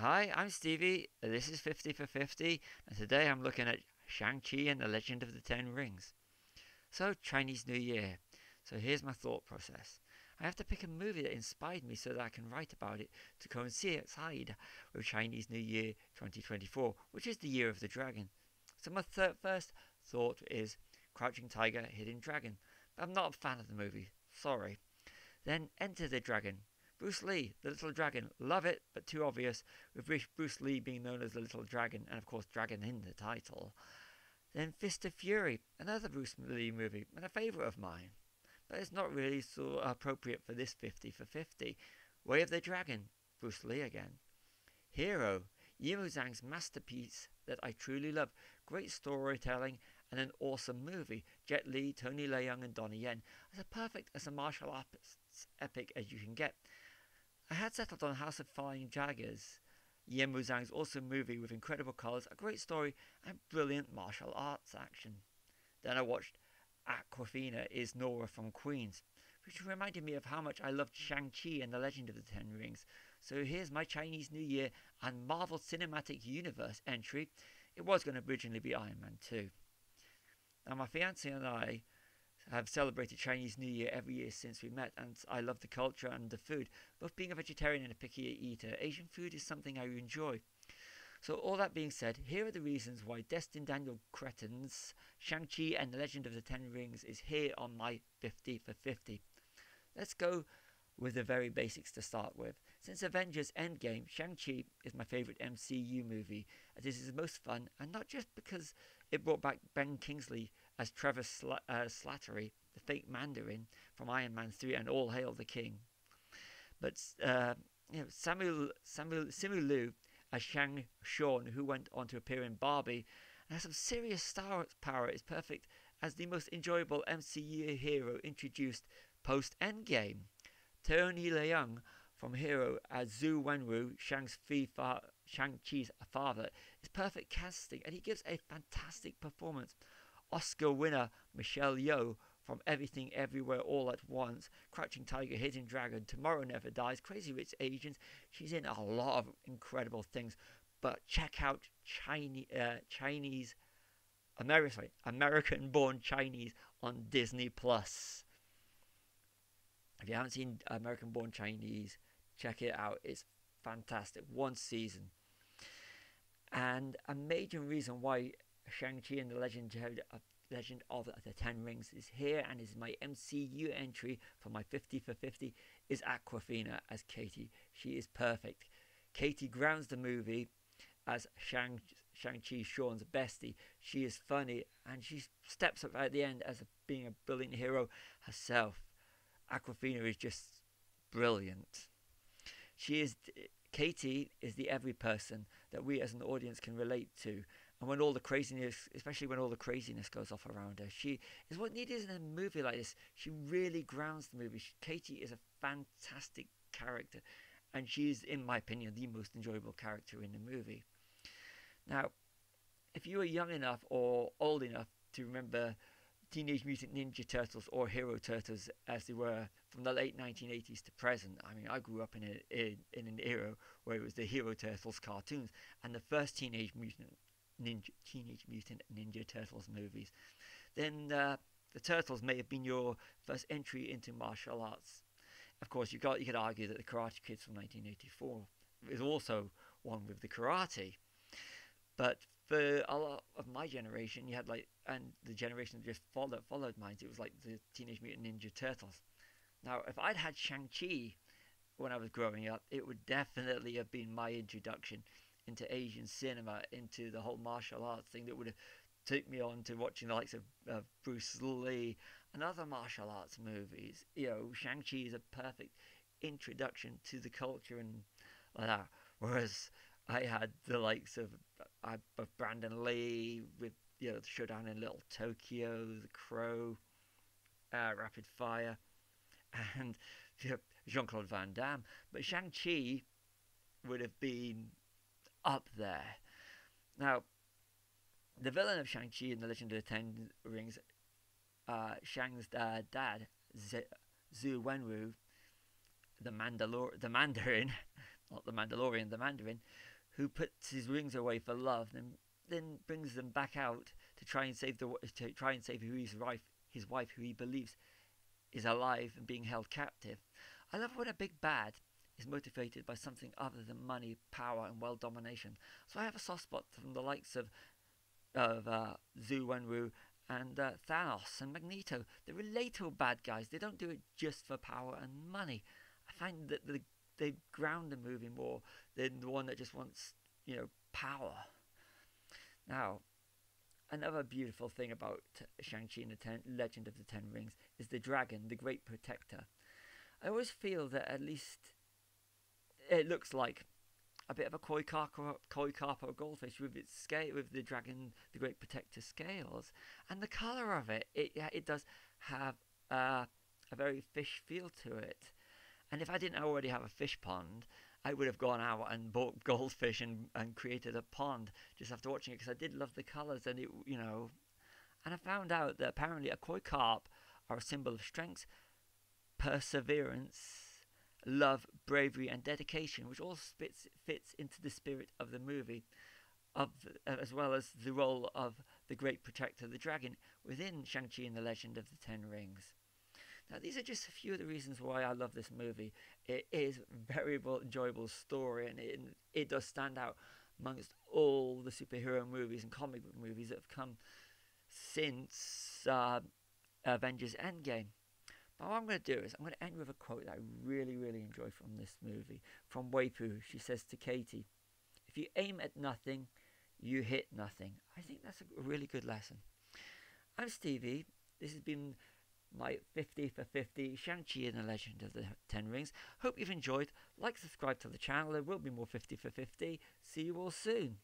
Hi, I'm Stevie. This is 50 for 50, and today I'm looking at Shang-Chi and the Legend of the Ten Rings. So, Chinese New Year. So, here's my thought process. I have to pick a movie that inspired me so that I can write about it to coincide with Chinese New Year 2024, which is the Year of the Dragon. So, my first thought is Crouching Tiger, Hidden Dragon. But I'm not a fan of the movie. Sorry. Then Enter the Dragon. Bruce Lee, the Little Dragon. Love it, but too obvious, with Bruce Lee being known as the Little Dragon, and of course, Dragon in the title. Then Fist of Fury, another Bruce Lee movie, and a favourite of mine. But it's not really so appropriate for this 50 for 50. Way of the Dragon, Bruce Lee again. Hero, Yimou Zhang's masterpiece that I truly love. Great storytelling and an awesome movie. Jet Li, Tony Leung, and Donnie Yen. As perfect as a martial arts epic as you can get. I had settled on House of Flying Jaggers, Yen Zhang's awesome movie with incredible colours, a great story, and brilliant martial arts action. Then I watched Aquafina is Nora from Queens, which reminded me of how much I loved Shang-Chi and the Legend of the Ten Rings. So here's my Chinese New Year and Marvel Cinematic Universe entry. It was going to originally be Iron Man 2. Now my fiance and I have celebrated Chinese New Year every year since we met, and I love the culture and the food. Both being a vegetarian and a picky eater, Asian food is something I enjoy. So all that being said, here are the reasons why Destin Daniel Cretton's Shang-Chi and the Legend of the Ten Rings is here on my 50 for 50. Let's go with the very basics to start with. Since Avengers Endgame, Shang-Chi is my favourite MCU movie, as this is the most fun, and not just because it brought back Ben Kingsley as Trevor Slattery, the fake Mandarin from Iron Man 3 and All Hail the King, but Simu Liu as Shang Shawn, who went on to appear in Barbie and has some serious star power, is perfect as the most enjoyable MCU hero introduced post Endgame. Tony Leung from Hero as Zhu Wenwu, Shang-Chi's father, is perfect casting, and he gives a fantastic performance. Oscar winner Michelle Yeoh from Everything Everywhere All at Once, Crouching Tiger, Hidden Dragon, Tomorrow Never Dies, Crazy Rich Asians. She's in a lot of incredible things. But check out American-born Chinese on Disney Plus. If you haven't seen American Born Chinese, check it out. It's fantastic. One season. And a major reason why Shang-Chi and the Legend of the Ten Rings is here and is my MCU entry for my 50 for 50 is Aquafina as Katie. She is perfect. Katie grounds the movie as Shang-Chi Sean's bestie. She is funny and she steps up at the end as being a brilliant hero herself. Aquafina is just brilliant. Katie is the every person that we as an audience can relate to. And when all the craziness, especially when all the craziness goes off around her, she is what needed in a movie like this. She really grounds the movie. Katie is a fantastic character, and she's, in my opinion, the most enjoyable character in the movie. Now, if you were young enough or old enough to remember Teenage Mutant Ninja Turtles or Hero Turtles as they were from the late 1980s to present. I mean, I grew up in an era where it was the Hero Turtles cartoons and the first Teenage Mutant Ninja Turtles movies. Then the Turtles may have been your first entry into martial arts. Of course, you could argue that the Karate Kids from 1984 is also one with the karate, but for a lot of my generation, you had and the generation that just followed mine, it was like the Teenage Mutant Ninja Turtles. Now, if I'd had Shang-Chi when I was growing up, it would definitely have been my introduction into Asian cinema, into the whole martial arts thing that would have took me on to watching the likes of Bruce Lee and other martial arts movies. Shang-Chi is a perfect introduction to the culture and like that. Whereas I had the likes of Brandon Lee with the Showdown in Little Tokyo, The Crow, Rapid Fire, and Jean-Claude Van Damme. But Shang-Chi would have been up there. Now, the villain of Shang-Chi in The Legend of the Ten Rings, Shang's dad, Zhu Wenwu, the Mandarin, not the Mandalorian, the Mandarin, who puts his rings away for love, and then brings them back out to try and save his wife, who he believes is alive and being held captive. I love when a big bad is motivated by something other than money, power, and world domination. So I have a soft spot from the likes of Zhu Wenwu and Thanos and Magneto. They're relatable bad guys. They don't do it just for power and money. I find that they ground the movie more than the one that just wants, power. Now, another beautiful thing about Shang-Chi and the Legend of the Ten Rings is the dragon, the Great Protector. I always feel that at least it looks like a bit of a koi carp or goldfish with its scale, with the dragon, the Great Protector scales, and the colour of it. It does have a very fish feel to it. And if I didn't already have a fish pond, I would have gone out and bought goldfish and created a pond just after watching it, because I did love the colours and And I found out that apparently a koi carp are a symbol of strength, perseverance, love, bravery, and dedication, which all fits into the spirit of the movie, as well as the role of the Great Protector, the dragon, within Shang-Chi and the Legend of the Ten Rings. Now, these are just a few of the reasons why I love this movie. It is a very enjoyable story, and it does stand out amongst all the superhero movies and comic book movies that have come since Avengers Endgame. But what I'm going to do is I'm going to end with a quote that I really enjoy from this movie, from Weipu. She says to Katie, "If you aim at nothing, you hit nothing." I think that's a really good lesson. I'm Stevie. This has been my 50 for 50 Shang-Chi and the Legend of the Ten Rings. Hope you've enjoyed. Like, subscribe to the channel. There will be more 50 for 50. See you all soon.